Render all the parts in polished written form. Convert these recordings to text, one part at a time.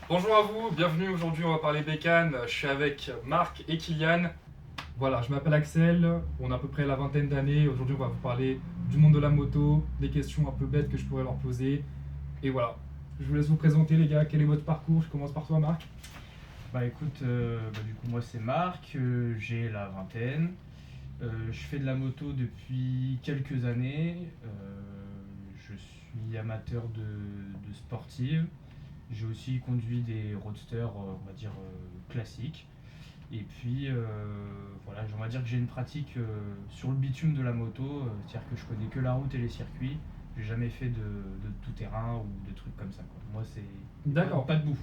Bonjour à vous, bienvenue. Aujourd'hui on va parler bécane. Je suis avec Marc et Kylian. Voilà, je m'appelle Axel, on a à peu près la vingtaine d'années. Aujourd'hui on va vous parler du monde de la moto, des questions un peu bêtes que je pourrais leur poser. Et voilà, je vous laisse vous présenter les gars, quel est votre parcours? Je commence par toi Marc. Bah écoute, du coup moi c'est Marc, j'ai la vingtaine, je fais de la moto depuis quelques années, je suis amateur de sportive, j'ai aussi conduit des roadsters on va dire classiques, et puis voilà, on va dire que j'ai une pratique sur le bitume de la moto, c'est-à-dire que je connais que la route et les circuits, j'ai jamais fait de tout-terrain ou de trucs comme ça quoi. Moi c'est D'accord. pas de boue.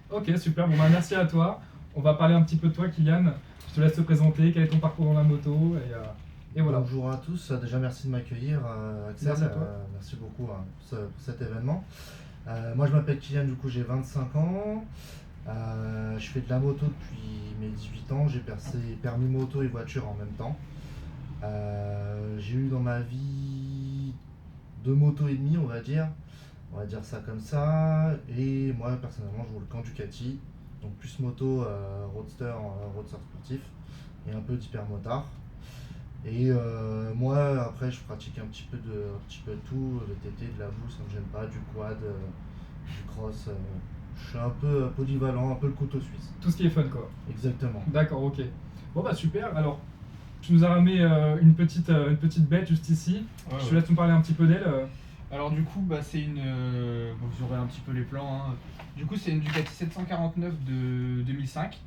Ok, super, bon bah merci à toi. On va parler un petit peu de toi Kylian. Je te laisse te présenter, quel est ton parcours dans la moto et voilà. Bonjour à tous, déjà merci de m'accueillir, Axel, Merci à toi. merci beaucoup pour cet événement. Moi je m'appelle Kylian, du coup j'ai 25 ans. Je fais de la moto depuis mes 18 ans, j'ai percé permis moto et voiture en même temps. J'ai eu dans ma vie deux motos et demie on va dire ça comme ça. Et moi personnellement je roule qu'en Ducati, donc plus moto, roadster sportif et un peu d'hypermotard. Et moi, après, je pratique un petit peu de tout, VTT, de la boue, ça me gêne pas, du quad, du cross. Je suis un peu polyvalent, un peu le couteau suisse. Tout ce qui est fun quoi. Exactement. D'accord, ok. Bon bah super, alors tu nous as ramené une petite bête juste ici. Ouais, Je te ouais. laisse nous parler un petit peu d'elle. Alors du coup, bah, c'est une... bon, vous aurez un petit peu les plans, hein. Du coup, c'est une Ducati 749 de 2005.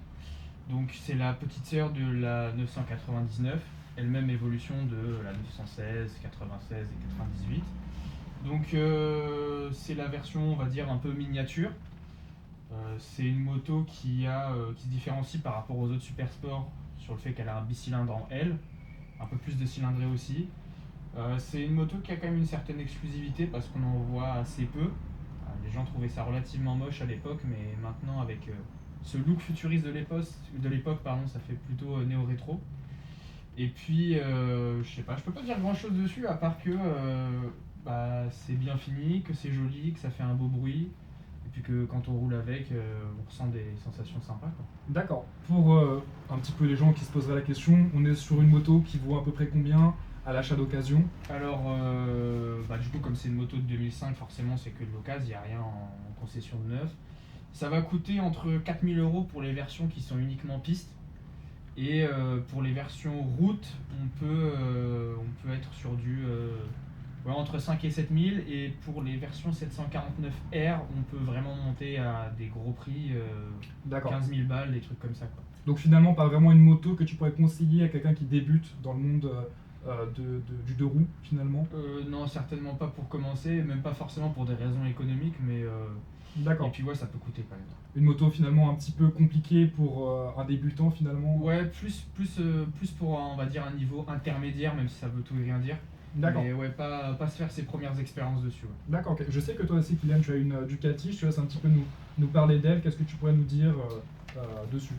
Donc c'est la petite sœur de la 999. Elle-même évolution de la 916, 96 et 98. Donc c'est la version, on va dire, un peu miniature. C'est une moto qui se différencie par rapport aux autres super sports sur le fait qu'elle a un bicylindre en L, un peu plus de cylindrée aussi. C'est une moto qui a quand même une certaine exclusivité parce qu'on en voit assez peu. Les gens trouvaient ça relativement moche à l'époque, mais maintenant avec ce look futuriste de l'époque, pardon, ça fait plutôt néo-rétro. Et puis, je sais pas, je peux pas dire grand chose dessus à part que bah, c'est bien fini, que c'est joli, que ça fait un beau bruit, et puis que quand on roule avec, on ressent des sensations sympas quoi. D'accord. Pour un petit peu les gens qui se poseraient la question, on est sur une moto qui vaut à peu près combien à l'achat d'occasion? Alors, bah, du coup, comme c'est une moto de 2005, forcément, c'est que de l'occasion, il n'y a rien en concession de neuf. Ça va coûter entre 4 000 € pour les versions qui sont uniquement piste. Et pour les versions route, on peut être sur du ouais, entre 5 et 7 000. Et pour les versions 749R, on peut vraiment monter à des gros prix, D'accord. 15 000 balles, des trucs comme ça quoi. Donc finalement, pas vraiment une moto que tu pourrais conseiller à quelqu'un qui débute dans le monde du deux roues finalement. Non, certainement pas pour commencer, même pas forcément pour des raisons économiques, mais et D'accord. puis ouais, ça peut coûter quand même. Une moto finalement un petit peu compliquée pour un débutant finalement. Ouais, plus pour on va dire un niveau intermédiaire, même si ça veut tout et rien dire. D'accord. Mais ouais, pas se faire ses premières expériences dessus. Ouais. D'accord, ok. Je sais que toi aussi, Kylian, tu as une Ducati. Je te laisse un petit peu nous parler d'elle. Qu'est-ce que tu pourrais nous dire dessus?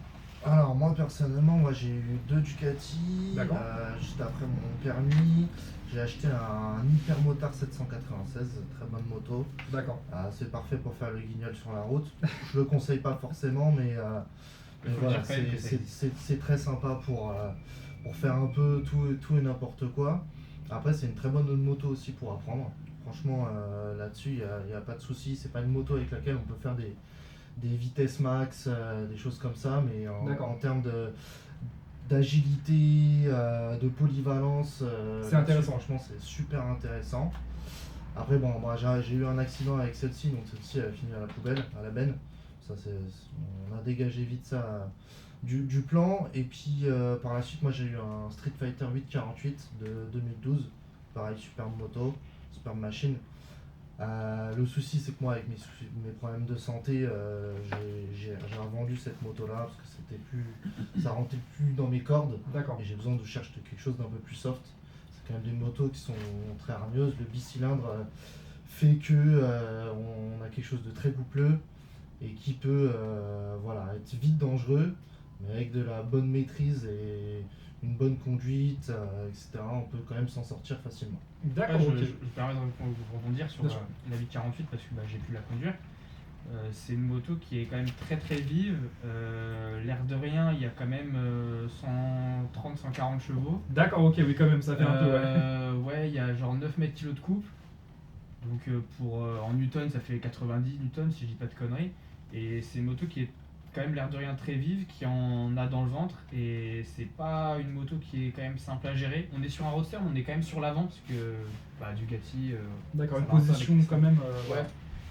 Alors moi personnellement, moi j'ai eu deux Ducati, D'accord. juste après mon permis. J'ai acheté un Hypermotard 796, très bonne moto. D'accord. C'est parfait pour faire le guignol sur la route. Je le conseille pas forcément, mais Il faut voilà, dire quand même que ça existe. c'est très sympa pour faire un peu tout et n'importe quoi. Après, c'est une très bonne moto aussi pour apprendre. Franchement, là-dessus, il n'y a pas de souci. C'est pas une moto avec laquelle on peut faire des vitesses max, des choses comme ça, mais D'accord. en termes d'agilité, de polyvalence, C'est là-dessus, intéressant. franchement, c'est super intéressant. Après, bon, moi, j'ai eu un accident avec celle-ci, donc celle-ci elle a fini à la poubelle, à la benne. On a dégagé vite ça du plan. Et puis par la suite, moi j'ai eu un Street Fighter 848 de 2012. Pareil, superbe moto, superbe machine. Le souci, c'est que moi, avec mes problèmes de santé, j'ai revendu cette moto-là parce que ça rentrait plus dans mes cordes. D'accord. Et j'ai besoin de chercher quelque chose d'un peu plus soft. C'est quand même des motos qui sont très hargneuses. Le bicylindre fait que on a quelque chose de très boucleux et qui peut voilà, être vite dangereux, mais avec de la bonne maîtrise et une bonne conduite, etc., on peut quand même s'en sortir facilement. D'accord, Ouais, ok. je me permets de rebondir sur Bien sûr. la 848 parce que bah, j'ai pu la conduire. C'est une moto qui est quand même très très vive. L'air de rien, il y a quand même 130-140 chevaux. D'accord, ok, oui, quand même, ça fait un peu. Ouais. Ouais, il y a genre 9 mètres kg de coupe. Donc en newton, ça fait 90 newtons si je dis pas de conneries. Et c'est une moto qui est quand même l'air de rien très vive, qui en a dans le ventre. Et c'est pas une moto qui est quand même simple à gérer. On est sur un roadster, mais on est quand même sur l'avant parce que Ducati. D'accord, ça une va un peu position avec- quand même. Ouais.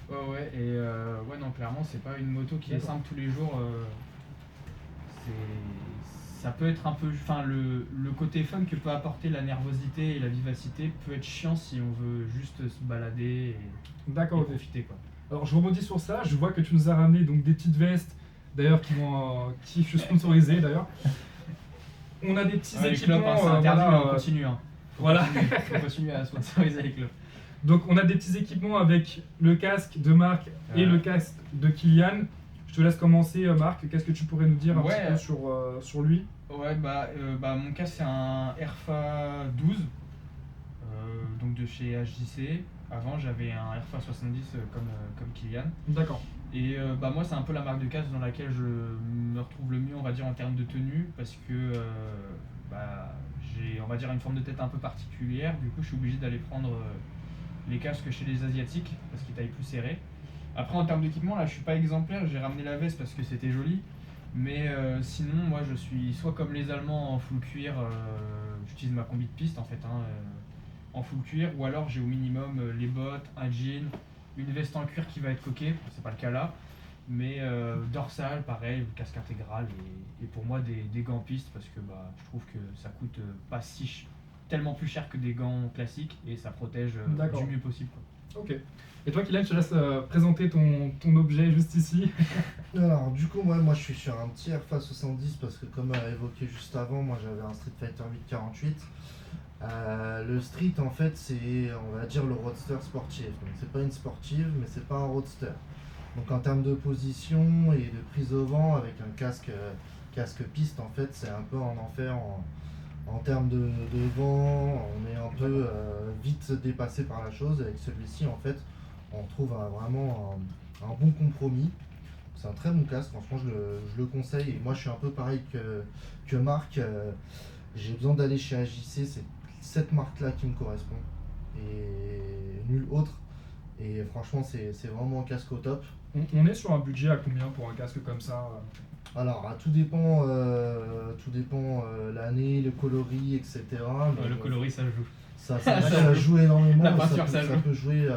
Ouais, et ouais, non, clairement, c'est pas une moto qui est D'accord. simple tous les jours. Ça peut être un peu. Enfin, le côté fun que peut apporter la nervosité et la vivacité peut être chiant si on veut juste se balader et D'accord, ok. profiter, quoi. Alors je rebondis sur ça, je vois que tu nous as ramené donc des petites vestes, d'ailleurs qui je suis sponsorisé d'ailleurs. On a des petits Ouais, les équipements. clubs, hein, c'est interdit, voilà, mais on continue. Hein. voilà. Faut continuer à sponsoriser les clubs. Donc on a des petits équipements avec le casque de Marc et Ouais. le casque de Kylian. Je te laisse commencer Marc, qu'est-ce que tu pourrais nous dire un Ouais. petit peu sur lui? Ouais, mon cas, c'est un RFA 12, donc de chez HJC. Avant, j'avais un RFA 70 comme Kylian. D'accord. Et moi, c'est un peu la marque de casque dans laquelle je me retrouve le mieux, on va dire, en termes de tenue, parce que j'ai, on va dire, une forme de tête un peu particulière. Du coup, je suis obligé d'aller prendre les casques chez les Asiatiques, parce qu'ils taillent plus serré. Après, en termes d'équipement, là, je suis pas exemplaire. J'ai ramené la veste parce que c'était joli. Mais sinon, moi, je suis soit comme les Allemands en full cuir, j'utilise ma combi de piste, en fait, en full cuir, ou alors j'ai au minimum les bottes, un jean, une veste en cuir qui va être coquée, c'est pas le cas là, mais dorsale, pareil, casque intégral, et pour moi des gants pistes, parce que je trouve que ça coûte pas tellement plus cher que des gants classiques, et ça protège D'accord. du mieux possible, quoi. Ok. Et toi Kylian, je te laisse présenter ton objet juste ici. Alors, du coup, moi je suis sur un petit RFA 70 parce que, comme évoqué juste avant, moi j'avais un Street Fighter 848. Le street, en fait, c'est, on va dire, le roadster sportif. Donc, c'est pas une sportive, mais c'est pas un roadster. Donc, en termes de position et de prise au vent, avec un casque piste, en fait, c'est un peu en enfer en termes de vent. On est un peu vite dépassé par la chose. Avec celui-ci, en fait, on trouve vraiment un bon compromis. C'est un très bon casque, franchement, je le conseille. Et moi, je suis un peu pareil que Marc. J'ai besoin d'aller chez AJC, c'est cette marque-là qui me correspond. Et nulle autre. Et franchement, c'est vraiment un casque au top. On est sur un budget à combien pour un casque comme ça? Alors, tout dépend l'année, le coloris, etc. Mais Le coloris, ça joue. ça joue énormément. La mais peinture, ça ça joue. peut jouer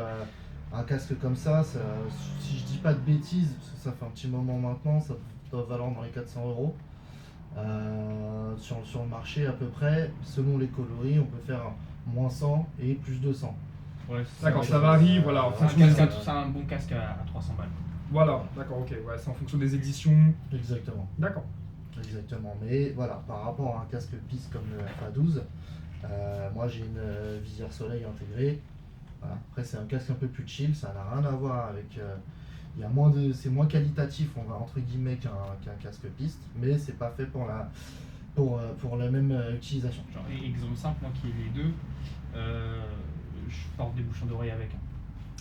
un casque comme ça, si je dis pas de bêtises, parce que ça fait un petit moment maintenant, ça doit valoir dans les 400 euros. Sur le marché à peu près, selon les coloris, on peut faire moins 100 et plus 200. Ouais, D'accord, ça ça varie, voilà, en C'est un, fonction des... casque c'est un bon casque à 300 balles. Voilà, d'accord, ok, ouais, c'est en fonction des éditions. Exactement. D'accord. Exactement. Mais voilà, par rapport à un casque piste comme le FA12, moi j'ai une visière soleil intégrée. Voilà. Après, c'est un casque un peu plus chill, ça n'a rien à voir avec. C'est moins qualitatif, on va entre guillemets, qu'un casque piste, mais c'est pas fait pour la même utilisation. Genre, exemple simple, moi qui ai les deux, je porte des bouchons d'oreille avec.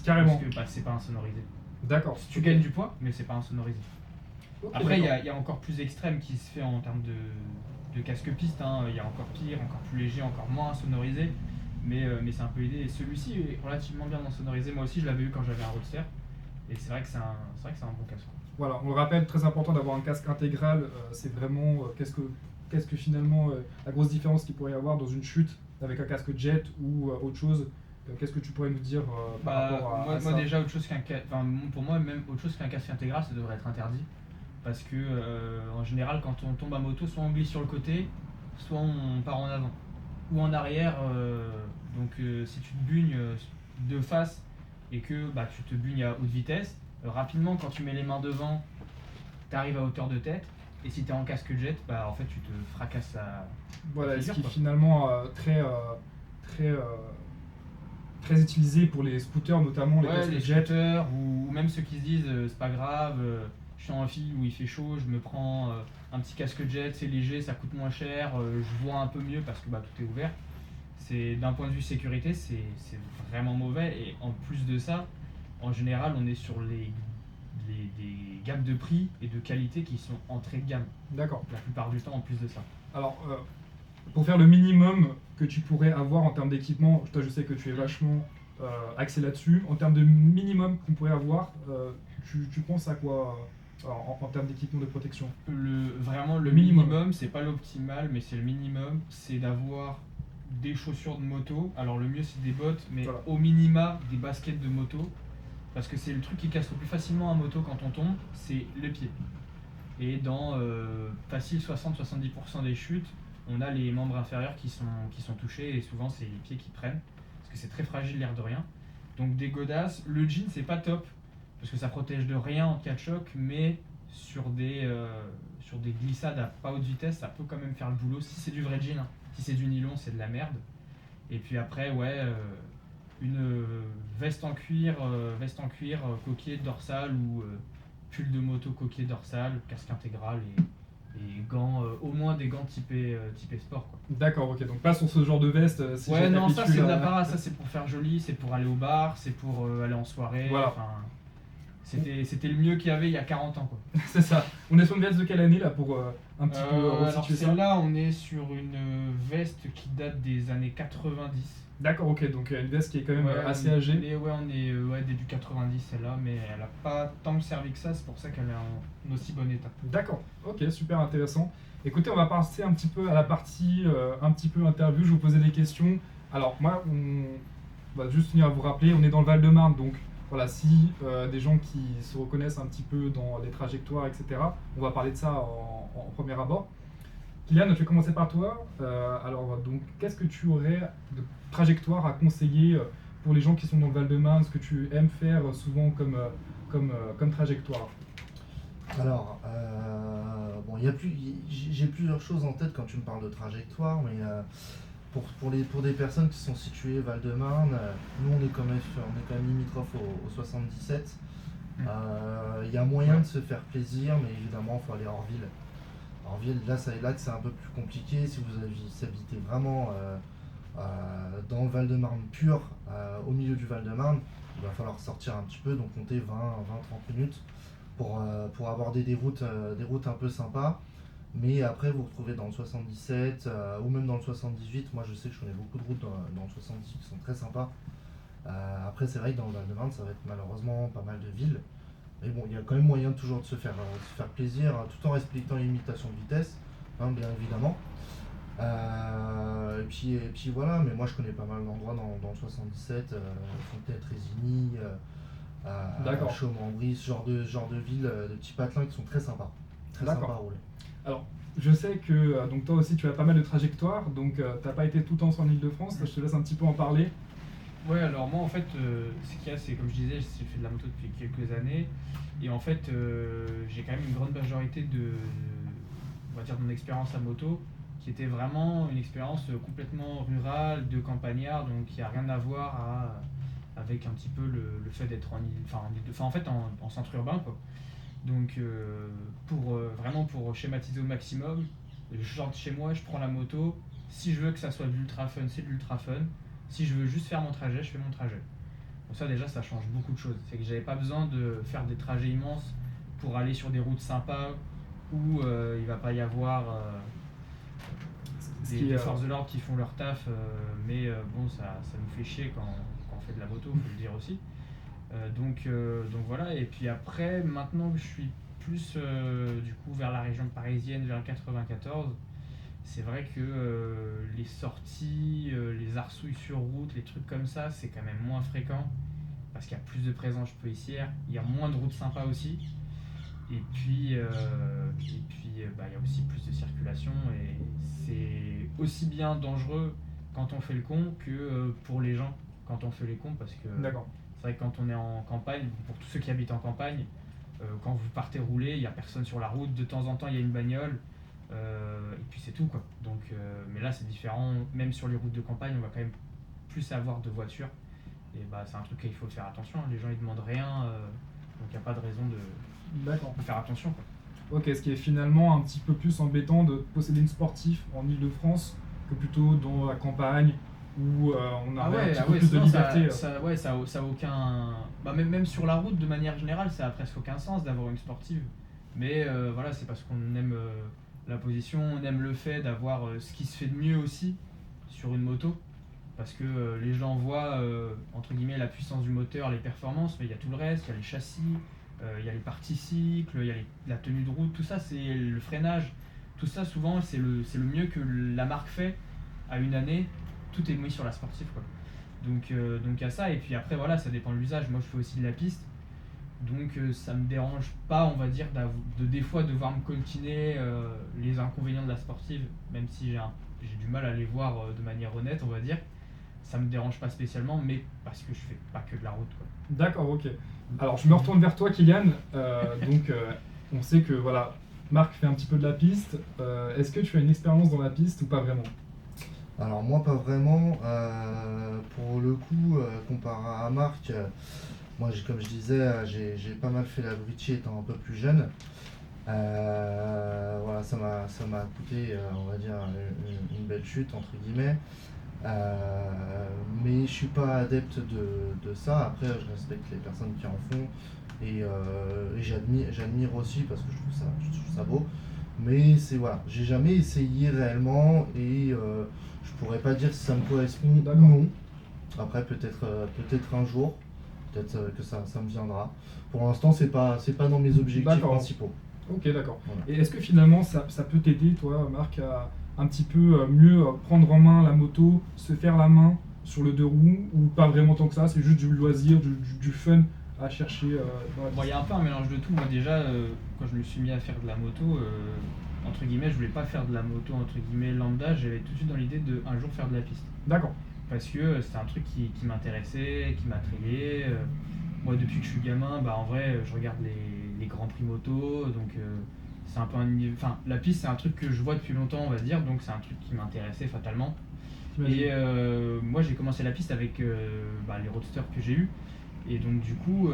Carrément. Parce que c'est pas insonorisé. D'accord. Tu gagnes du poids, mais c'est pas insonorisé. Ok, Après, il d'accord. y a encore plus extrême qui se fait en termes de casque piste. Il y a encore pire, encore plus léger, encore moins insonorisé. Mais c'est un peu aidé. Et celui-ci est relativement bien insonorisé. Moi aussi, je l'avais eu quand j'avais un roadster. Et c'est vrai que c'est un bon casque. Voilà, on le rappelle, très important d'avoir un casque intégral. C'est vraiment qu'est-ce que finalement la grosse différence qu'il pourrait y avoir dans une chute avec un casque jet ou autre chose. Qu'est-ce que tu pourrais nous dire par rapport à ça? Moi déjà autre chose pour moi même autre chose qu'un casque intégral, ça devrait être interdit. Parce que en général, quand on tombe à moto, soit on glisse sur le côté, soit on part en avant ou en arrière. Donc si tu te bugnes de face et que tu te bugnes à haute vitesse, rapidement quand tu mets les mains devant, tu arrives à hauteur de tête. Et si tu es en casque jet, en fait tu te fracasses à. Voilà, à ce qui est quoi. finalement très utilisé pour les scooters, notamment les casques les jet. scooters ou même ceux qui se disent c'est pas grave, je suis en file où il fait chaud, je me prends un petit casque jet, c'est léger, ça coûte moins cher, je vois un peu mieux parce que tout est ouvert. C'est d'un point de vue sécurité, c'est vraiment mauvais. Et en plus de ça, en général, on est sur des gammes de prix et de qualité qui sont entrées de gamme, D'accord. la plupart du temps en plus de ça. Alors, pour faire le minimum que tu pourrais avoir en termes d'équipement, toi je sais que tu es vachement axé là-dessus, en termes de minimum qu'on pourrait avoir, tu penses à quoi en termes d'équipement de protection? Vraiment le Minimum. minimum, c'est pas l'optimal, mais c'est le minimum, c'est d'avoir des chaussures de moto. Alors le mieux c'est des bottes, mais Voilà. au minima des baskets de moto, parce que c'est le truc qui casse le plus facilement en moto quand on tombe, c'est le pied. Et dans facile 60-70% des chutes, on a les membres inférieurs qui sont touchés, et souvent c'est les pieds qui prennent, parce que c'est très fragile l'air de rien. Donc des godasses, le jean c'est pas top, parce que ça protège de rien en cas de choc, mais sur des glissades à pas haute vitesse, ça peut quand même faire le boulot, si c'est du vrai jean, hein. Si c'est du nylon, c'est de la merde. Et puis après, ouais, une veste en cuir, coquille dorsale ou pull de moto coquille dorsale, casque intégral et gants, au moins des gants typés sport, quoi. D'accord, ok, donc pas sur ce genre de veste. Si Ouais, j'ai non, ça c'est de la l'habitude, para, ça c'est pour faire joli, c'est pour aller au bar, c'est pour aller en soirée. Voilà. Enfin, c'était le mieux qu'il y avait il y a 40 ans, quoi. C'est ça. On est sur une veste de quelle année là pour un petit peu Alors resituer ça? celle-là, on est sur une veste qui date des années 90. D'accord, ok, donc une veste qui est quand même Ouais, assez âgée. on est début 90 celle-là, mais elle a pas tant servi que ça, c'est pour ça qu'elle est en aussi bon état. D'accord, ok, super intéressant. Écoutez, on va passer un petit peu à la partie un petit peu interview, je vais vous poser des questions. Alors moi, on va juste venir à vous rappeler, on est dans le Val-de-Marne, donc voilà, si des gens qui se reconnaissent un petit peu dans les trajectoires, etc., on va parler de ça en premier abord. Kylian, je vais commencer par toi. Alors, donc, qu'est-ce que tu aurais de trajectoire à conseiller pour les gens qui sont dans le Val-de-Marne, ce que tu aimes faire souvent comme trajectoire? Alors, bon, j'ai plusieurs choses en tête quand tu me parles de trajectoire, mais pour des personnes qui sont situées Val-de-Marne, nous on est quand même limitrophe au 77. Il y a moyen de se faire plaisir, mais évidemment il faut aller hors ville. Hors ville, là que c'est un peu plus compliqué. Si vous habitez vraiment dans le Val-de-Marne pur, au milieu du Val-de-Marne, il va falloir sortir un petit peu, donc compter 20-30 minutes pour aborder des routes un peu sympas. Mais après, vous retrouvez dans le 77 ou même dans le 78. Moi, je sais que je connais beaucoup de routes dans le 78 qui sont très sympas. Après, c'est vrai que dans le Val-de-Marne, ça va être malheureusement pas mal de villes. Mais bon, il y a quand même moyen toujours de se faire plaisir tout en respectant les limitations de vitesse, hein, bien évidemment. Et puis voilà, mais moi je connais pas mal d'endroits dans le 77, Fontenay-Trésigny, D'accord. Chaumont-en-Brie, ce genre de villes, de petits patelins qui sont très sympas. Très D'accord. sympas à rouler. Alors, je sais que donc toi aussi tu as pas mal de trajectoires, donc t'as pas été tout le temps sur l'Île-de-France, je te laisse un petit peu en parler. Ouais, alors moi en fait, ce qu'il y a, c'est comme je disais, j'ai fait de la moto depuis quelques années, et en fait, j'ai quand même une grande majorité on va dire, de mon expérience à moto, qui était vraiment une expérience complètement rurale, de campagnard, donc qui a rien à voir avec un petit peu le fait d'être en centre urbain, quoi. Donc vraiment pour schématiser au maximum, je sors de chez moi, je prends la moto. Si je veux que ça soit de l'ultra fun, c'est de l'ultra fun. Si je veux juste faire mon trajet, je fais mon trajet. Donc ça déjà, ça change beaucoup de choses. C'est que j'avais pas besoin de faire des trajets immenses pour aller sur des routes sympas où il va pas y avoir des forces de l'ordre qui font leur taf, mais bon, ça nous fait chier quand on fait de la moto, faut le dire aussi. Donc voilà, et puis après, maintenant que je suis plus du coup vers la région parisienne, vers le 94, c'est vrai que les sorties, les arsouilles sur route, les trucs comme ça, c'est quand même moins fréquent parce qu'il y a plus de présence policière, il y a moins de routes sympas aussi, et puis il y a aussi plus de circulation, et c'est aussi bien dangereux quand on fait le con que pour les gens quand on fait les cons, parce que D'accord. c'est vrai que quand on est en campagne, pour tous ceux qui habitent en campagne, quand vous partez rouler, il n'y a personne sur la route, de temps en temps il y a une bagnole, et puis c'est tout, quoi. Donc, mais là c'est différent, même sur les routes de campagne, on va quand même plus avoir de voitures, et bah, c'est un truc qu'il faut faire attention, hein. Les gens ils demandent rien, donc il n'y a pas de raison de faire attention, quoi. Ok, ce qui est finalement un petit peu plus embêtant de posséder une sportive en Île-de-France que plutôt dans la campagne où on Ah avait un ouais, petit ah peu ouais, plus de sinon, liberté. ça a aucun. Bah, même sur la route, de manière générale, ça a presque aucun sens d'avoir une sportive. Mais voilà, c'est parce qu'on aime la position, on aime le fait d'avoir ce qui se fait de mieux aussi sur une moto. Parce que les gens voient, entre guillemets, la puissance du moteur, les performances, mais il y a tout le reste, il y a les châssis, il y a les parties cycles, il y a la tenue de route, tout ça, c'est le freinage. Tout ça, souvent, c'est le mieux que la marque fait à une année. Tout est mis sur la sportive, quoi. Donc il y a ça, et puis après, voilà, ça dépend de l'usage. Moi, je fais aussi de la piste. Donc ça me dérange pas, on va dire, de des fois devoir me coltiner les inconvénients de la sportive, même si j'ai du mal à les voir de manière honnête, on va dire. Ça me dérange pas spécialement, mais parce que je fais pas que de la route, quoi. D'accord, ok. Alors je me retourne vers toi, Kylian. On sait que voilà, Marc fait un petit peu de la piste. Est-ce que tu as une expérience dans la piste ou pas vraiment? Alors moi pas vraiment. Pour le coup, comparé à Marc, moi comme je disais, j'ai pas mal fait la British étant un peu plus jeune. Voilà, ça m'a coûté, on va dire, une belle chute entre guillemets. Mais je suis pas adepte de ça. Après, je respecte les personnes qui en font et j'admire aussi parce que je trouve ça beau. Mais c'est voilà, j'ai jamais essayé réellement et je pourrais pas dire si ça me correspond ou D'accord. non. Après, peut-être un jour, peut-être que ça me viendra. Pour l'instant, c'est pas dans mes objectifs D'accord. principaux. Ok, d'accord. Voilà. Et est-ce que finalement ça peut t'aider, toi, Marc, à un petit peu mieux prendre en main la moto, se faire la main sur le deux roues, ou pas vraiment tant que ça, c'est juste du loisir, du fun à chercher dans la Bon, il y a un peu un mélange de tout. Moi, déjà, quand je me suis mis à faire de la moto, entre guillemets, je voulais pas faire de la moto, entre guillemets, lambda. J'avais tout de suite dans l'idée de un jour faire de la piste. D'accord. Parce que c'était un truc qui m'intéressait, qui m'attrayait. Moi, depuis que je suis gamin, bah, en vrai, je regarde les grands prix moto, donc c'est un peu enfin, la piste, c'est un truc que je vois depuis longtemps, on va dire, donc c'est un truc qui m'intéressait fatalement. J'imagine. Et moi, j'ai commencé la piste avec les roadsters que j'ai eu. Et donc, du coup,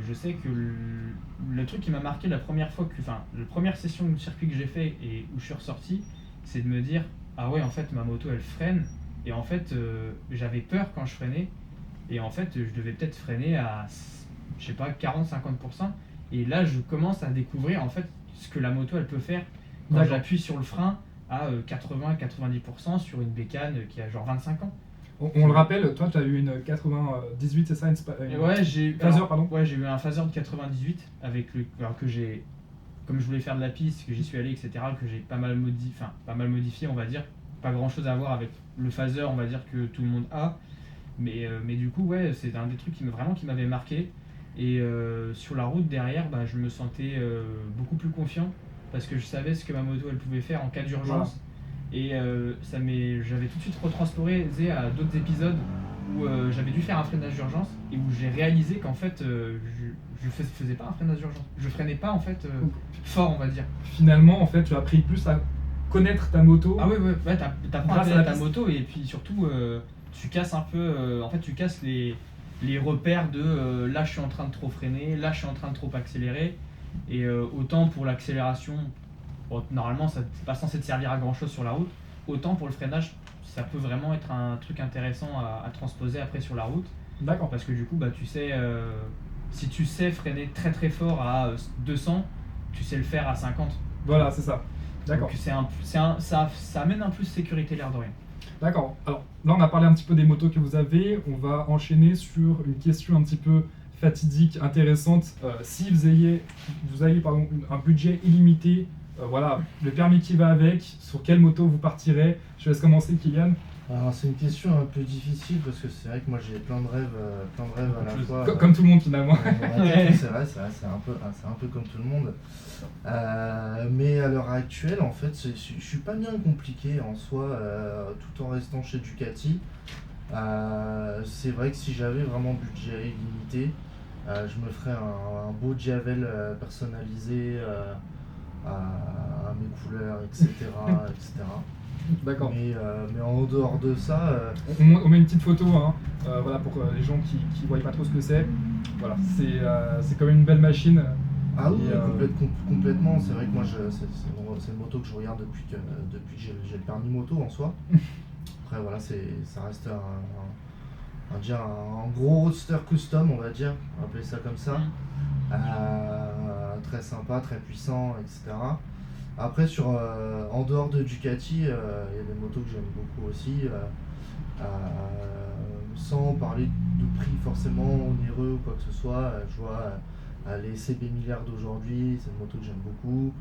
je sais que le truc qui m'a marqué la première fois la première session de circuit que j'ai fait et où je suis ressorti, c'est de me dire, ah ouais, en fait, ma moto, elle freine. Et en fait, j'avais peur quand je freinais. Et en fait, je devais peut-être freiner à, je sais pas, 40-50%. Et là, je commence à découvrir en fait ce que la moto elle peut faire quand D'accord. j'appuie sur le frein à 80-90% sur une bécane qui a genre 25 ans. On le rappelle, toi tu as eu une 98, c'est ça, Et ouais, Phaser, pardon. Ouais, j'ai eu un phaser de 98 avec alors que comme je voulais faire de la piste, que j'y suis allé, etc., que j'ai pas mal modifié, on va dire. Pas grand chose à voir avec le phaser, on va dire, que tout le monde a. Mais du coup, ouais, c'est un des trucs qui m'avait marqué. Et sur la route derrière, bah, je me sentais beaucoup plus confiant parce que je savais ce que ma moto elle pouvait faire en cas d'urgence. Et j'avais tout de suite retransporté à d'autres épisodes où j'avais dû faire un freinage d'urgence et où j'ai réalisé qu'en fait je faisais pas un freinage d'urgence. Je freinais pas en fait fort, on va dire. Finalement, en fait, tu as appris plus à connaître ta moto. Ah ouais, t'apprends à Grâce à connaître la ta piste. moto et puis surtout tu casses un peu, en fait tu casses les repères de là je suis en train de trop freiner, là je suis en train de trop accélérer. Et autant pour l'accélération, bon, normalement ça c'est pas censé te servir à grand chose sur la route, autant pour le freinage ça peut vraiment être un truc intéressant à transposer après sur la route. D'accord. Parce que du coup bah, tu sais, si tu sais freiner très très fort à 200, tu sais le faire à 50. Voilà, c'est ça. D'accord. Donc ça amène un plus sécurité l'air de rien. D'accord. Alors là, on a parlé un petit peu des motos que vous avez. On va enchaîner sur une question un petit peu fatidique, intéressante. Si vous ayez un budget illimité, voilà, le permis qui va avec, sur quelle moto vous partirez? Je laisse commencer, Kylian. Alors c'est une question un peu difficile parce que c'est vrai que moi j'ai plein de rêves à la fois. Comme tout le monde finalement. C'est vrai, c'est un peu comme tout le monde. Mais à l'heure actuelle, en fait, je suis pas bien compliqué en soi, tout en restant chez Ducati. C'est vrai que si j'avais vraiment budget illimité, je me ferais un beau Javel personnalisé à mes couleurs, etc. etc. D'accord. Mais en dehors de ça, On met une petite photo, hein, voilà, pour les gens qui ne voient pas trop ce que c'est. Voilà, c'est quand même une belle machine. ah oui, Et, complètement. C'est vrai que moi, c'est une moto que je regarde depuis que j'ai le permis moto en soi. après voilà, ça reste on va dire un gros roadster custom, on va dire, on va appeler ça comme ça. Très sympa, très puissant, etc. Après, en dehors de Ducati, il y a des motos que j'aime beaucoup aussi, sans parler de prix forcément onéreux ou quoi que ce soit. Je vois les CB Milliards d'aujourd'hui, c'est une moto que j'aime beaucoup.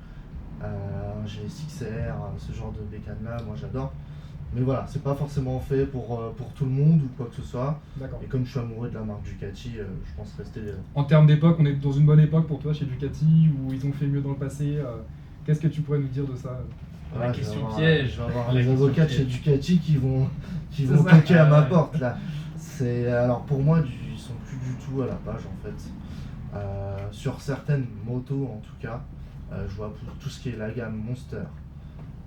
Un GSX-R, ce genre de bécane là, moi j'adore. Mais voilà, c'est pas forcément fait pour tout le monde ou quoi que ce soit. D'accord. Et comme je suis amoureux de la marque Ducati, je pense rester. En termes d'époque, on est dans une bonne époque pour toi chez Ducati, où ils ont fait mieux dans le passé. Qu'est-ce que tu pourrais nous dire de ça? La je vais question avoir- piège. Je vais avoir La les question avocats de piège. chez Ducati qui vont C'est ça. toquer à ma Ouais. porte là. Alors pour moi, ils sont plus du tout à la page en fait. Sur certaines motos en tout cas, je vois pour tout ce qui est la gamme Monster,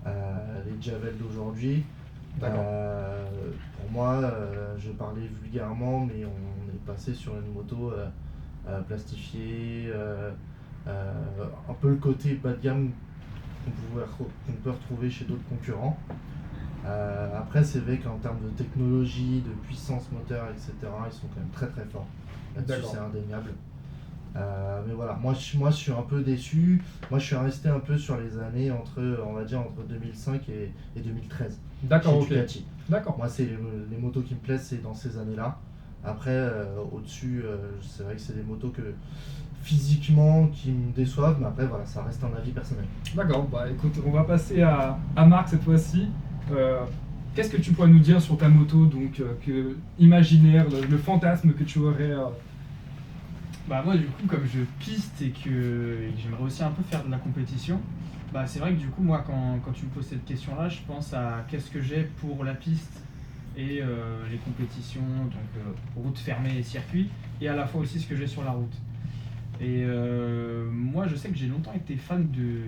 les Javel d'aujourd'hui. D'accord. Pour moi, je parlais vulgairement, mais on est passé sur une moto plastifiée, un peu le côté bas de gamme qu'on peut retrouver chez d'autres concurrents. Après, c'est vrai qu'en termes de technologie, de puissance moteur, etc., ils sont quand même très très forts. Là-dessus, D'accord. c'est indéniable. Mais voilà, moi je suis un peu déçu. Moi je suis resté un peu sur les années on va dire entre 2005 et 2013 D'accord, chez ok. Ducati. D'accord. Moi c'est les motos qui me plaisent, c'est dans ces années-là. Après au-dessus, c'est vrai que c'est des motos que physiquement qui me déçoivent, mais après voilà, ça reste un avis personnel. D'accord, bah écoute, on va passer à Marc cette fois-ci. Qu'est-ce que tu pourrais nous dire sur ta moto, donc imaginaire, le fantasme que tu aurais Bah moi du coup comme je piste et que j'aimerais aussi un peu faire de la compétition, bah c'est vrai que du coup moi quand tu me poses cette question là, je pense à qu'est-ce que j'ai pour la piste et les compétitions, donc route fermée et circuit, et à la fois aussi ce que j'ai sur la route. Et moi je sais que j'ai longtemps été fan de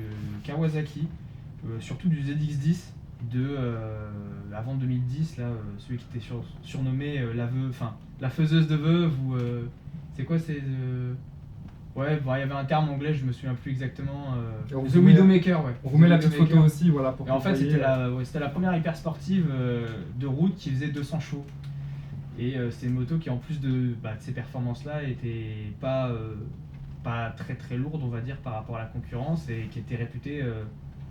Kawasaki, surtout du ZX10 avant 2010, là, celui qui était surnommé la faiseuse de veuve ou c'est quoi ouais, bon, il y avait un terme anglais, je me souviens plus exactement. On The vous met- Widowmaker, ouais. On remet la petite Widowmaker. photo aussi, voilà, pour Et en que fait, vous voyez, c'était la première hyper sportive de route qui faisait 200 chevaux. Et c'était une moto qui, en plus de ces performances-là, était pas très très lourde, on va dire, par rapport à la concurrence, et qui était réputée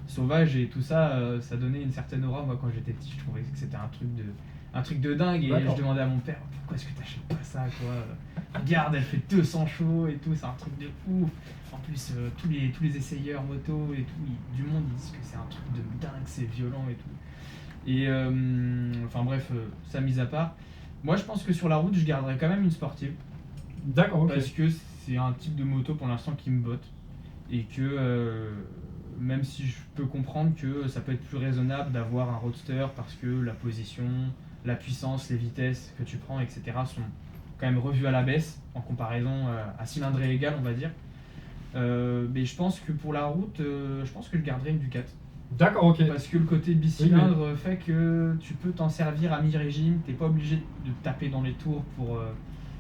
sauvage, et tout ça, ça donnait une certaine aura. Moi, quand j'étais petit, je trouvais que c'était un truc de dingue, et D'accord. je demandais à mon père, pourquoi est-ce que t'achètes pas ça, quoi? Regarde, elle fait 200 chevaux et tout, c'est un truc de ouf. En plus, tous les essayeurs moto et tout, du monde, ils disent que c'est un truc de dingue, c'est violent et tout. Et enfin bref, ça mise à part. Moi, je pense que sur la route, je garderais quand même une sportive. D'accord, ok. Parce que c'est un type de moto pour l'instant qui me botte. Et que même si je peux comprendre que ça peut être plus raisonnable d'avoir un roadster parce que la position, la puissance, les vitesses que tu prends, etc. sont quand même revues à la baisse en comparaison à cylindrée égale, on va dire. Mais je pense que pour la route, je pense que je garderais une Ducati. D'accord, ok. Parce que le côté bicylindre fait que tu peux t'en servir à mi-régime, t'es pas obligé de taper dans les tours pour...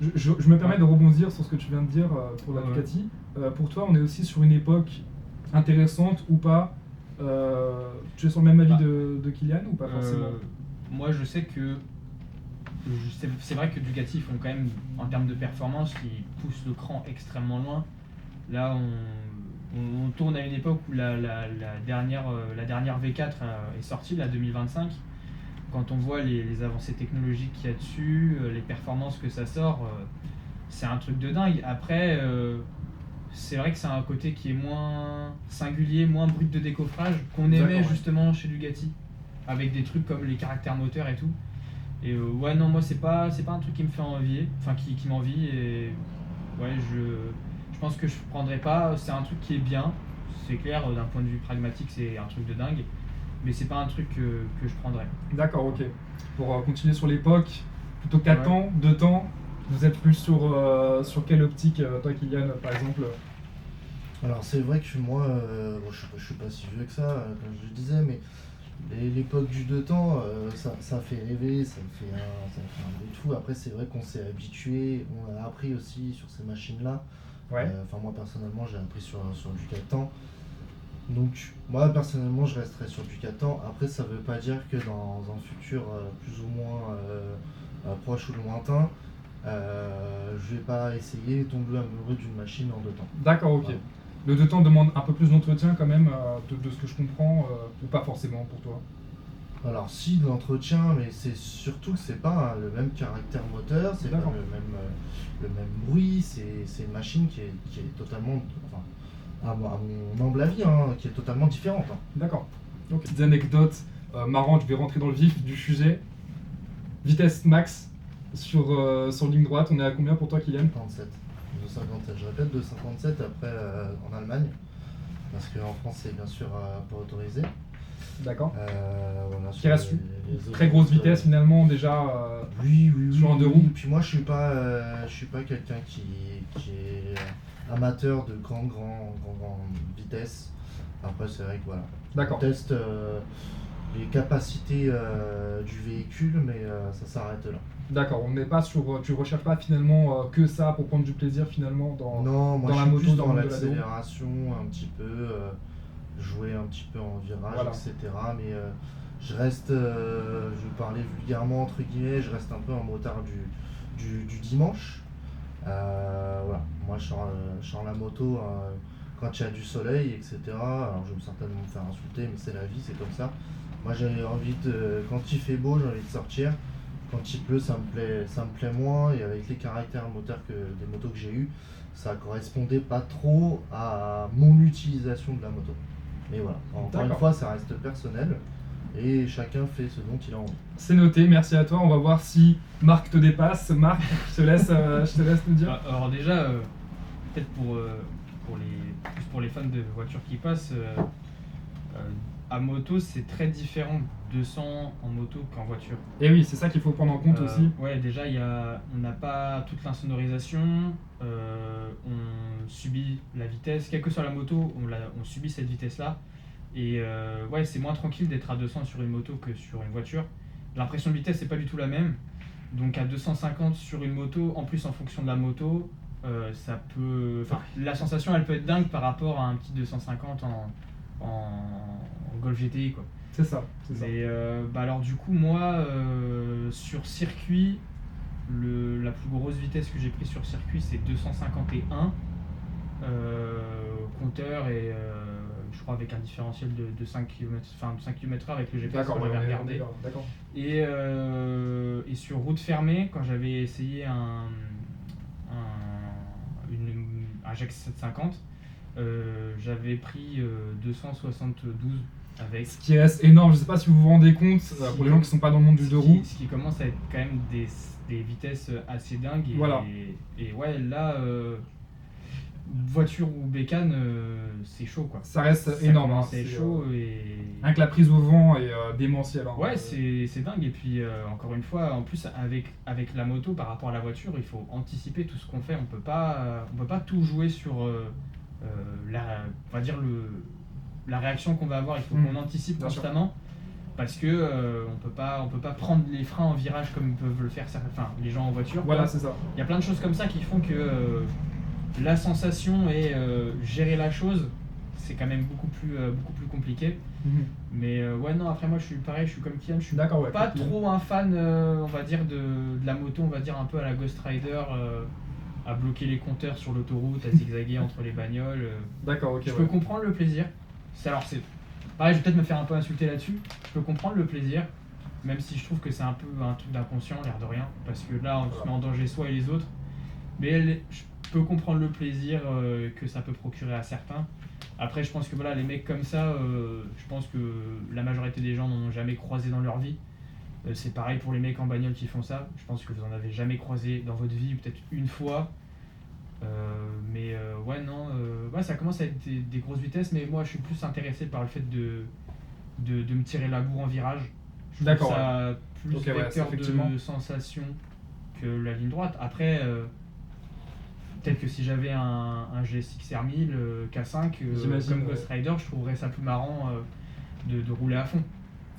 Je me permets de rebondir sur ce que tu viens de dire pour la Ouais. Ducati. Pour toi, on est aussi sur une époque intéressante ou pas? Tu es sur le même avis Bah, de Kylian ou pas forcément? Moi je sais que c'est vrai que Ducati font quand même en termes de performance, ils poussent le cran extrêmement loin. Là on tourne à une époque où la dernière V4 est sortie, la 2025. Quand on voit les avancées technologiques qu'il y a dessus, les performances que ça sort, c'est un truc de dingue. Après, c'est vrai que c'est un côté qui est moins singulier, moins brut de décoffrage, qu'on D'accord, aimait ouais. justement chez Bugatti, avec des trucs comme les caractères moteurs et tout. Et ouais, non, moi c'est pas un truc qui me fait envier, enfin qui m'envie, et ouais, je pense que je prendrais pas. C'est un truc qui est bien, c'est clair, d'un point de vue pragmatique, c'est un truc de dingue, mais c'est pas un truc que je prendrais. D'accord, ok. Pour continuer sur l'époque, plutôt 4 Ouais. temps, 2 temps, vous êtes plus sur quelle optique, toi Kylian, par exemple? Alors c'est vrai que moi, bon, je suis pas si vieux que ça, comme je le disais, mais l'époque du deux temps, ça fait rêver, ça me fait un bruit de fou. Après c'est vrai qu'on s'est habitué, on a appris aussi sur ces machines-là. Ouais. Enfin moi personnellement j'ai appris sur du 4 temps. Donc moi personnellement je resterai sur du 4 ans. Après ça veut pas dire que dans un futur plus ou moins proche ou lointain, je vais pas essayer de tomber amoureux d'une machine en 2 temps. D'accord, ok. Voilà. Le 2 temps demande un peu plus d'entretien quand même, de ce que je comprends, ou pas forcément pour toi? Alors si de l'entretien, mais c'est surtout que c'est pas le même caractère moteur, c'est pas D'accord. le même bruit, c'est une machine qui est totalement, enfin à mon humble avis, hein, qui est totalement différente. Hein. D'accord. Ok. Petites anecdotes marrantes, je vais rentrer dans le vif du sujet. Vitesse max sur ligne droite, on est à combien pour toi, Kylian? 57. De 57. Je répète, de 57 après en Allemagne, parce qu'en France c'est bien sûr pas autorisé. D'accord. Voilà, Qui sur reste les très grosse autoroutes, vitesse finalement déjà. Oui, sur un deux roues. Puis moi je suis pas quelqu'un qui est amateur de grande vitesse. Après c'est vrai que voilà. D'accord. On teste les capacités du véhicule, mais ça s'arrête là. D'accord, on n'est pas sur. Tu recherches pas finalement que ça pour prendre du plaisir finalement dans. Non, moi dans je la suis moto, plus dans dans le monde de la vélo. l'accélération un petit peu, jouer un petit peu en virage, Voilà. etc. Mais je reste, je vais parler vulgairement entre guillemets, je reste un peu un motard du dimanche. Voilà, moi je sors la moto quand il y a du soleil, etc. Alors je vais certainement me faire insulter, mais c'est la vie, c'est comme ça. Moi j'ai envie quand il fait beau, j'ai envie de sortir. Quand il pleut, ça me plaît moins. Et avec les caractères moteurs des motos que j'ai eu, ça correspondait pas trop à mon utilisation de la moto. Mais voilà, encore une D'accord. fois, ça reste personnel. Et chacun fait ce dont il a envie. C'est noté, merci à toi. On va voir si Marc te dépasse. Marc, je te laisse nous dire. Alors déjà, peut-être pour les fans de voitures qui passent, à moto c'est très différent 200 en moto qu'en voiture. Et oui, c'est ça qu'il faut prendre en compte aussi. Ouais, déjà on n'a pas toute l'insonorisation, on subit la vitesse, quelle que soit la moto, on subit cette vitesse-là. Et ouais, c'est moins tranquille d'être à 200 sur une moto que sur une voiture. L'impression de vitesse c'est pas du tout la même. Donc à 250 sur une moto, en plus en fonction de la moto, ça peut. Enfin, la sensation elle peut être dingue par rapport à un petit 250 en Golf GTI quoi. C'est ça. Mais bah alors du coup moi sur circuit, la plus grosse vitesse que j'ai pris sur circuit c'est 251 compteur et je crois avec un différentiel de 5 km, enfin de 5 km/h avec le GPS, D'accord, on ouais, avait regardé. d'accord. Et sur route fermée, quand j'avais essayé un Jax 750, j'avais pris 272 avec. Ce qui reste énorme, je sais pas si vous vous rendez compte, pour les gens qui sont pas dans le monde du deux roues. Ce qui commence à être quand même des vitesses assez dingues. Et, Voilà. et ouais, là, voiture ou bécane, c'est chaud quoi. Ça reste Ça énorme. commence à hein, être c'est, chaud et. Rien que la prise au vent est démentielle. hein. Ouais, c'est dingue. Et puis, encore une fois, en plus, avec la moto par rapport à la voiture, il faut anticiper tout ce qu'on fait. On peut pas tout jouer sur on va dire la réaction qu'on va avoir. Il faut qu'on anticipe Bien sûr. constamment. Parce que on peut pas prendre les freins en virage comme peuvent le faire les gens en voiture. Voilà, quoi. c'est ça. Il y a plein de choses comme ça qui font que la sensation et gérer la chose, c'est quand même beaucoup plus compliqué. Mais ouais, non, après moi je suis pareil, je suis comme Kian, je suis D'accord, ouais. pas trop un fan, on va dire, de la moto, on va dire un peu à la Ghost Rider, à bloquer les compteurs sur l'autoroute, à zigzaguer entre les bagnoles. D'accord, ok. Je ouais. peux comprendre le plaisir. Alors c'est pareil, je vais peut-être me faire un peu insulter là-dessus. Je peux comprendre le plaisir, même si je trouve que c'est un peu un truc d'inconscient, l'air de rien, parce que là on se met en danger soi et les autres. Mais je peux comprendre le plaisir que ça peut procurer à certains. Après, je pense que voilà, les mecs comme ça, je pense que la majorité des gens n'en ont jamais croisé dans leur vie. C'est pareil pour les mecs en bagnole qui font ça. Je pense que vous en avez jamais croisé dans votre vie, peut-être une fois. Mais ouais, non, ouais, ça commence à être des grosses vitesses, mais moi je suis plus intéressé par le fait de me tirer la bourre en virage. Je trouve D'accord, ça plus Ok, ouais, vecteur effectivement. de sensation que la ligne droite. Après, peut-être que si j'avais un GSX R1000 K5 J'imagine, comme Ghost Rider, je trouverais ça plus marrant de rouler à fond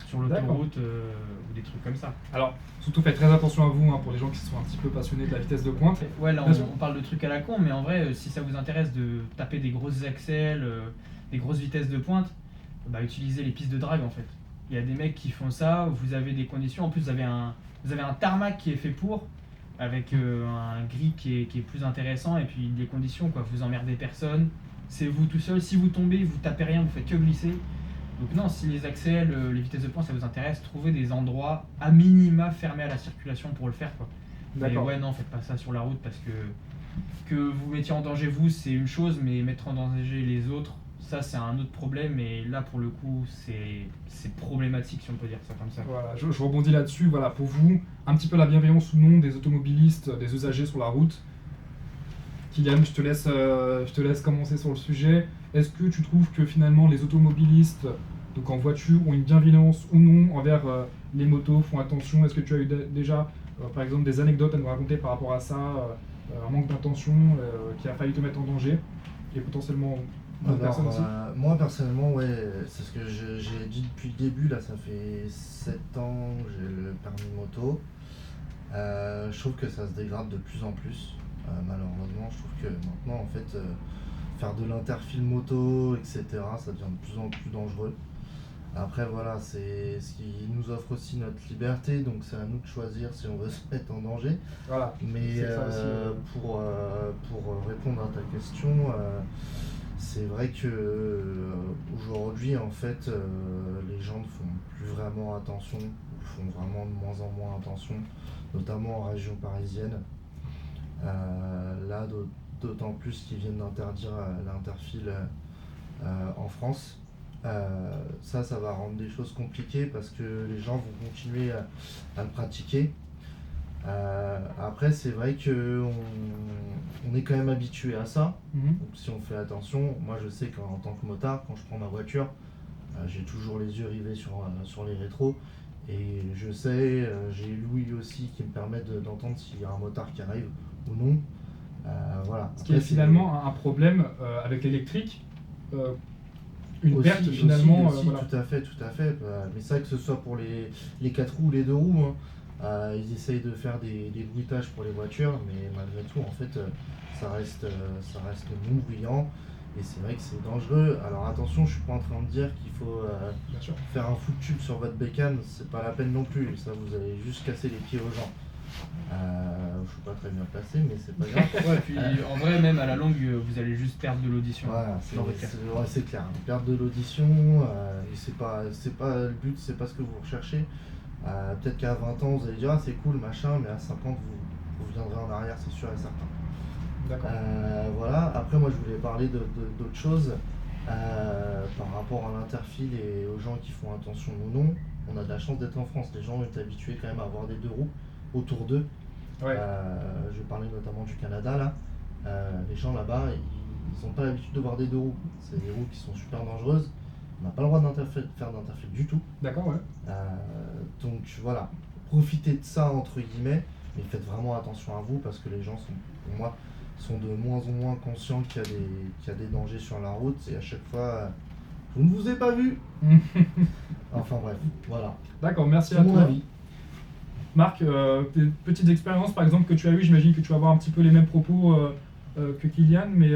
sur l'autoroute ou des trucs comme ça. Alors, surtout faites très attention à vous, hein, pour les gens qui sont un petit peu passionnés de la vitesse de pointe. Ouais, là Bien sûr. on parle de trucs à la con, mais en vrai, si ça vous intéresse de taper des grosses axelles, des grosses vitesses de pointe, bah, utilisez les pistes de drag en fait. Il y a des mecs qui font ça, vous avez des conditions, en plus vous avez un tarmac qui est fait pour, avec un grip qui est plus intéressant, et puis les conditions, quoi, vous emmerdez personne, c'est vous tout seul, si vous tombez, vous tapez rien, vous faites que glisser. Donc non, si les accès, les vitesses de pointe ça vous intéresse, trouvez des endroits à minima fermés à la circulation pour le faire, quoi. Mais D'accord. ouais, non, faites pas ça sur la route parce que vous mettiez en danger vous, c'est une chose, mais mettre en danger les autres, ça c'est un autre problème. Et là, pour le coup, c'est problématique si on peut dire ça comme ça. Voilà, je rebondis là-dessus. Voilà, pour vous, un petit peu la bienveillance ou non des automobilistes, des usagers sur la route. Kylian, je te laisse commencer sur le sujet. Est-ce que tu trouves que finalement les automobilistes, donc en voiture, ont une bienveillance ou non envers les motos, font attention? Est-ce que tu as eu déjà, par exemple, des anecdotes à nous raconter par rapport à ça, un manque d'intention qui a failli te mettre en danger et potentiellement d'autres personnes aussi? Moi personnellement, ouais, c'est ce que j'ai dit depuis le début. Là, ça fait 7 ans que j'ai le permis moto. Je trouve que ça se dégrade de plus en plus. Malheureusement, je trouve que maintenant, en fait, faire de l'interfile moto, etc., ça devient de plus en plus dangereux. Après, voilà, c'est ce qui nous offre aussi notre liberté, donc c'est à nous de choisir si on veut se mettre en danger. Voilà, Mais c'est ça aussi. pour répondre à ta question, c'est vrai que aujourd'hui, en fait, les gens ne font plus vraiment attention, ou font vraiment de moins en moins attention, notamment en région parisienne. Là, d'autant plus qu'ils viennent d'interdire l'interfile en France. Ça va rendre des choses compliquées parce que les gens vont continuer à le pratiquer. Après, c'est vrai qu'on est quand même habitué à ça. Mhm. Donc, si on fait attention, moi je sais qu'en tant que motard, quand je prends ma voiture, j'ai toujours les yeux rivés sur les rétros. Et je sais, j'ai Louis aussi qui me permet d'entendre s'il y a un motard qui arrive ou non. Voilà. Ce qui est Après, finalement un problème avec l'électrique, une aussi, perte finalement. aussi, Voilà. tout à fait. Mais ça, que ce soit pour les 4 roues ou les 2 roues, hein, ils essayent de faire des bruitages pour les voitures, mais malgré tout, en fait, ça reste non bruyant. Et c'est vrai que c'est dangereux. Alors attention, je suis pas en train de dire qu'il faut Bien sûr. faire un fou de tube sur votre bécane, c'est pas la peine non plus. Ça, vous allez juste casser les pieds aux gens. Je suis pas très bien placé, mais c'est pas grave. Ouais, puis en vrai, même à la longue, vous allez juste perdre de l'audition. Voilà, dans votre cas. c'est clair. Perte de l'audition, et c'est pas le but, c'est pas ce que vous recherchez. Peut-être qu'à 20 ans, vous allez dire ah, c'est cool, machin, mais à 50, vous viendrez en arrière, c'est sûr et certain. D'accord. Voilà, après, moi je voulais parler d'autres choses par rapport à l'interfile et aux gens qui font attention ou non. On a de la chance d'être en France, les gens sont habitués quand même à avoir des 2 roues autour d'eux. Ouais. Je vais parler notamment du Canada là. Les gens là-bas, ils n'ont pas l'habitude de voir des 2 roues. C'est des roues qui sont super dangereuses. On n'a pas le droit faire d'interfile du tout. D'accord, ouais. Donc voilà, profitez de ça entre guillemets, mais faites vraiment attention à vous parce que les gens pour moi, sont de moins en moins conscients qu'il y a des dangers sur la route et à chaque fois, je ne vous ai pas vu. Enfin bref, voilà. D'accord, merci C'est à mon toi. avis. Marc, des petites expériences par exemple que tu as eues, j'imagine que tu vas avoir un petit peu les mêmes propos que Kylian, mais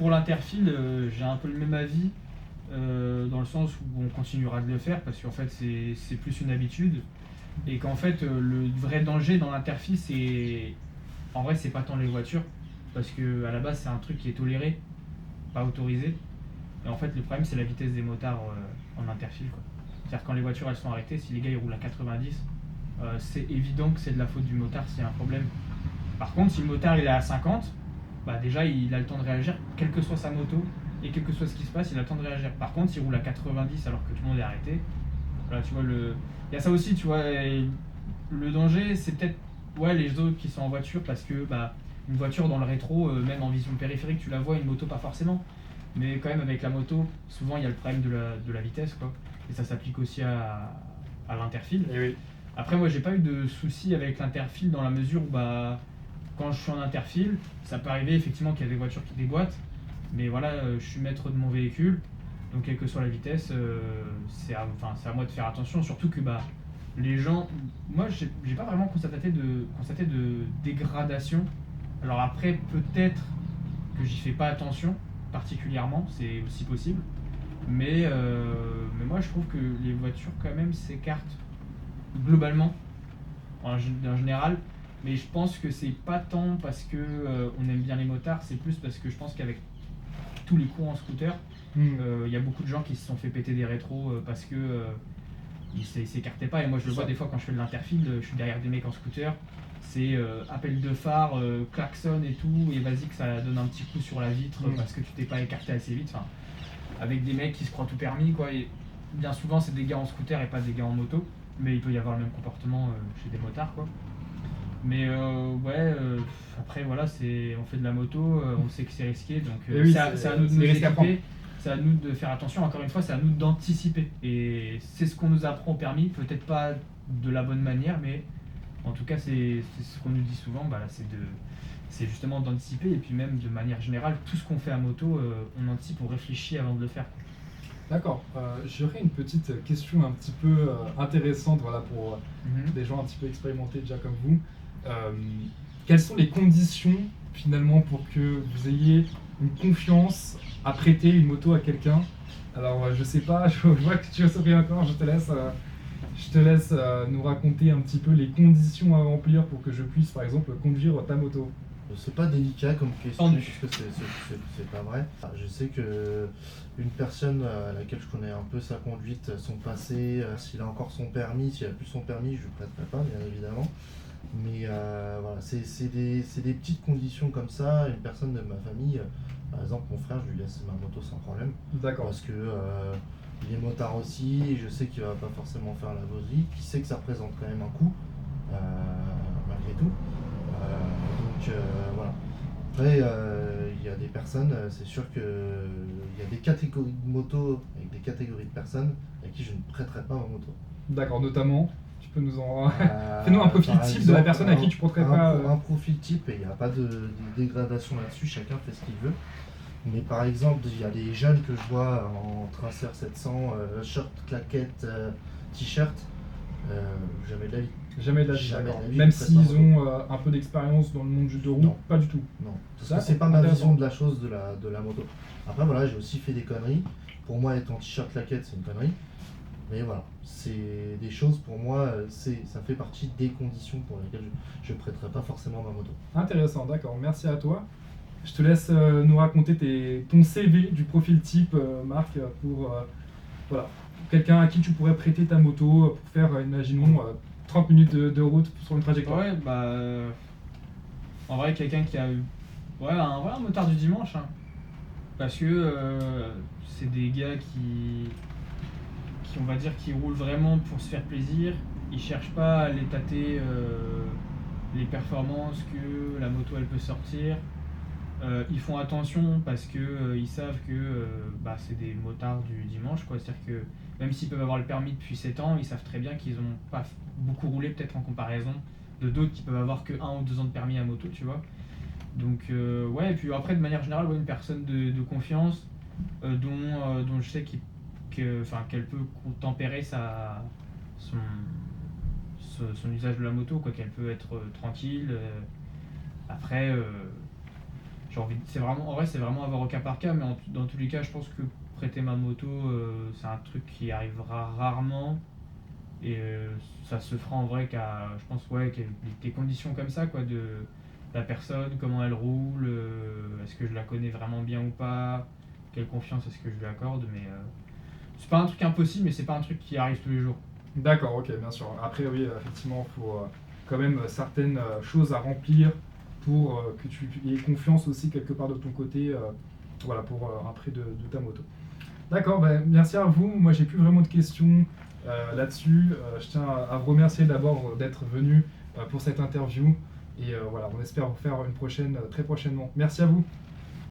Pour l'interfile, j'ai un peu le même avis, dans le sens où on continuera de le faire parce qu'en fait c'est plus une habitude et qu'en fait le vrai danger dans l'interfile en vrai c'est pas tant les voitures parce que à la base c'est un truc qui est toléré, pas autorisé, et en fait le problème c'est la vitesse des motards en interfile, quoi. C'est-à-dire quand les voitures elles sont arrêtées, si les gars ils roulent à 90, c'est évident que c'est de la faute du motard s'il y a un problème. Par contre si le motard il est à 50, bah déjà il a le temps de réagir, quelle que soit sa moto et quel que soit ce qui se passe, il a le temps de réagir. Par contre, s'il roule à 90 alors que tout le monde est arrêté, voilà, tu vois, il y a ça aussi, tu vois, et le danger, c'est peut-être les autres qui sont en voiture parce que bah, une voiture dans le rétro, même en vision périphérique, tu la vois, une moto pas forcément. Mais quand même, avec la moto, souvent il y a le problème de la vitesse, quoi. Et ça s'applique aussi à l'interfile. eh oui. Après, moi, j'ai pas eu de soucis avec l'interfile dans la mesure où, bah, quand je suis en interfile, ça peut arriver effectivement qu'il y a des voitures qui déboîtent, mais voilà, je suis maître de mon véhicule, donc quelle que soit la vitesse, c'est à moi de faire attention, surtout que bah, les gens, moi, j'ai pas vraiment constaté de dégradation. Alors après, peut-être que j'y fais pas attention, particulièrement, c'est aussi possible. Mais moi je trouve que les voitures quand même s'écartent globalement en général. Mais je pense que c'est pas tant parce que on aime bien les motards, c'est plus parce que je pense qu'avec tous les cours en scooter, il y a beaucoup de gens qui se sont fait péter des rétros parce que ils s'écartaient pas. Et moi je le vois des fois quand je fais de l'interfield, je suis derrière des mecs en scooter, c'est appel de phare, klaxon et tout, et vas-y que ça donne un petit coup sur la vitre parce que tu t'es pas écarté assez vite. Enfin, avec des mecs qui se croient tout permis quoi. Et bien souvent c'est des gars en scooter et pas des gars en moto, mais il peut y avoir le même comportement chez des motards quoi. Mais après voilà, on fait de la moto, on sait que c'est risqué, donc oui, c'est à nous de nous risqué à prendre. équiper, c'est à nous de faire attention, encore une fois c'est à nous d'anticiper. Et c'est ce qu'on nous apprend au permis, peut-être pas de la bonne manière, mais en tout cas c'est ce qu'on nous dit souvent, c'est justement d'anticiper. Et puis même de manière générale, tout ce qu'on fait à moto, on anticipe, on réfléchit avant de le faire. D'accord. J'aurais une petite question un petit peu intéressante voilà, pour des gens un petit peu expérimentés déjà comme vous. Quelles sont les conditions finalement pour que vous ayez une confiance à prêter une moto à quelqu'un? Alors je sais pas, je vois que tu souris encore, je te laisse nous raconter un petit peu les conditions à remplir pour que je puisse par exemple conduire ta moto. C'est pas délicat comme question, Tendu. puisque c'est pas vrai. Je sais que une personne à laquelle je connais un peu sa conduite, son passé, s'il a encore son permis, s'il a plus son permis, je ne prêterai pas, bien évidemment. Mais voilà, c'est des petites conditions comme ça. Une personne de ma famille, par exemple mon frère, je lui laisse ma moto sans problème. D'accord. Parce que il est motard aussi, et je sais qu'il va pas forcément faire la voserie, qu'il sait que ça représente quand même un coût, malgré tout. Voilà. Après, il y a des personnes, c'est sûr qu'il y a des catégories de motos avec des catégories de personnes à qui je ne prêterai pas ma moto. D'accord, notamment, tu peux nous en... Fais-nous un profil Par type de exemple, la personne à qui tu prêterais pas... Un profil type, et il n'y a pas de dégradation là-dessus, chacun fait ce qu'il veut. Mais par exemple, il y a des jeunes que je vois en Tracer 700, short, claquette, t-shirt, jamais de la vie. Jamais de la vie, Jamais d'accord. de la vie, Même je s'ils prête pas ont un peu d'expérience dans le monde du deux roues, Non. pas du tout. Non, parce Ça, que c'est pas ma intéressant. vision de la chose de la moto. Après voilà, j'ai aussi fait des conneries. Pour moi, être en t-shirt claquette, c'est une connerie. Mais voilà, c'est des choses pour moi, ça fait partie des conditions pour lesquelles je prêterai pas forcément ma moto. Intéressant, d'accord. Merci à toi. Je te laisse nous raconter ton CV du profil type, Marc, pour voilà, quelqu'un à qui tu pourrais prêter ta moto pour faire, imaginons, 30 minutes de route sur une trajectoire. Ouais, en vrai, quelqu'un qui a eu un motard du dimanche, hein. Parce que c'est des gars qui, on va dire, qui roulent vraiment pour se faire plaisir. Ils cherchent pas à aller tâter les performances que la moto elle peut sortir. Ils font attention parce que ils savent que c'est des motards du dimanche, quoi. C'est-à-dire que même s'ils peuvent avoir le permis depuis 7 ans, ils savent très bien qu'ils n'ont pas beaucoup roulé, peut-être en comparaison de d'autres qui peuvent avoir que 1 ou 2 ans de permis à moto, tu vois. Donc et puis après de manière générale, une personne de confiance dont je sais qu'elle peut tempérer son usage de la moto, quoi, qu'elle peut être tranquille. Après, c'est vraiment avoir au cas par cas, mais dans tous les cas, je pense que prêter ma moto, c'est un truc qui arrivera rarement. Et ça se fera en vrai je pense, qu'il y a des conditions comme ça, quoi, de la personne, comment elle roule, est-ce que je la connais vraiment bien ou pas, quelle confiance est-ce que je lui accorde, mais c'est pas un truc impossible, mais c'est pas un truc qui arrive tous les jours. D'accord, ok, bien sûr. Après, oui, effectivement, il faut quand même certaines choses à remplir pour que tu aies confiance aussi quelque part de ton côté, voilà, pour un prêt de ta moto. D'accord, merci à vous. Moi, j'ai plus vraiment de questions là-dessus. Je tiens à vous remercier d'abord d'être venu pour cette interview. Et voilà, on espère vous faire une prochaine très prochainement. Merci à vous.